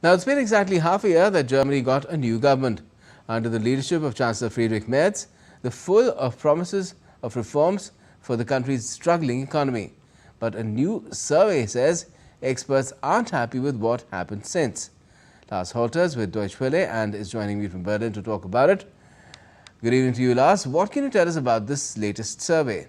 Now, it's been exactly half a year that Germany got a new government. Under the leadership of Chancellor Friedrich Merz, the full of promises of reforms for the country's struggling economy. But a new survey says experts aren't happy with what happened since. Lars Holters with Deutsche Welle and is joining me from Berlin to talk about it. Good evening to you, Lars. What can you tell us about this latest survey?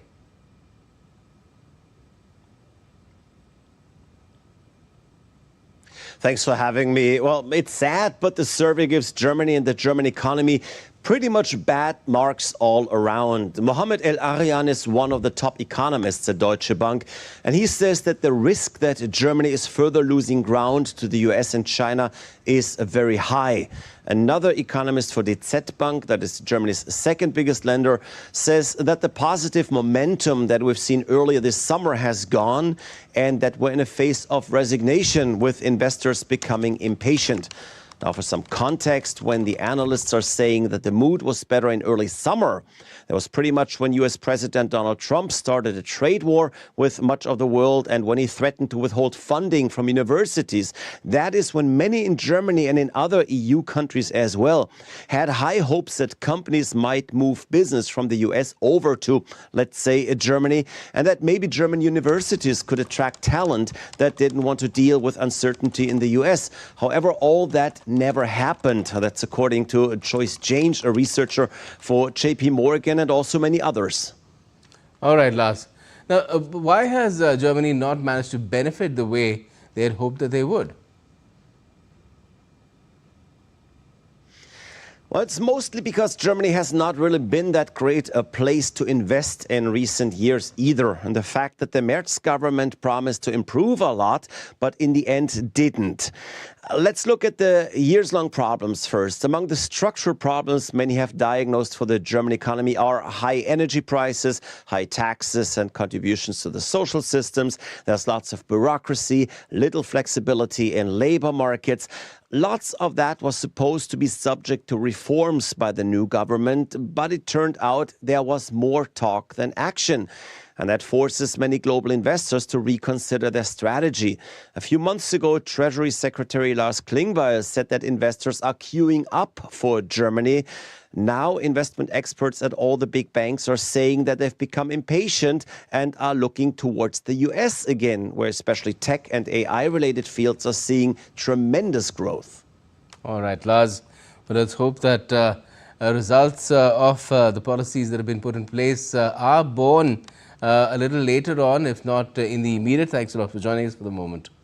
Thanks for having me. Well, it's sad, but the survey gives Germany and the German economy pretty much bad marks all around. Mohammed El Arian is one of the top economists at Deutsche Bank, and he says that the risk that Germany is further losing ground to the US and China is very high. Another economist for DZ Bank, that is Germany's second biggest lender, says that the positive momentum that we've seen earlier this summer has gone and that we're in a phase of resignation with investors becoming impatient. Now, for some context, when the analysts are saying that the mood was better in early summer, that was pretty much when US President Donald Trump started a trade war with much of the world and when he threatened to withhold funding from universities. That is when many in Germany and in other EU countries as well had high hopes that companies might move business from the US over to, let's say, Germany, and that maybe German universities could attract talent that didn't want to deal with uncertainty in the US. However, all that never happened. That's according to Joyce Jange, a researcher for JP Morgan and also many others. All right, Lars. Now, why has Germany not managed to benefit the way they had hoped that they would? Well, it's mostly because Germany has not really been that great a place to invest in recent years either. And the fact that the Merz government promised to improve a lot, but in the end didn't. Let's look at the years-long problems first. Among the structural problems many have diagnosed for the German economy are high energy prices, high taxes and contributions to the social systems. There's lots of bureaucracy, little flexibility in labor markets. Lots of that was supposed to be subject to reforms by the new government, but it turned out there was more talk than action. And that forces many global investors to reconsider their strategy. A few months ago, Treasury Secretary Lars Klingbeil said that investors are queuing up for Germany. Now, investment experts at all the big banks are saying that they've become impatient and are looking towards the US again, where especially tech and AI-related fields are seeing tremendous growth. All right, Lars. Well, let's hope that results of the policies that have been put in place are born a little later on, if not in the immediate. Thanks a lot for joining us for the moment.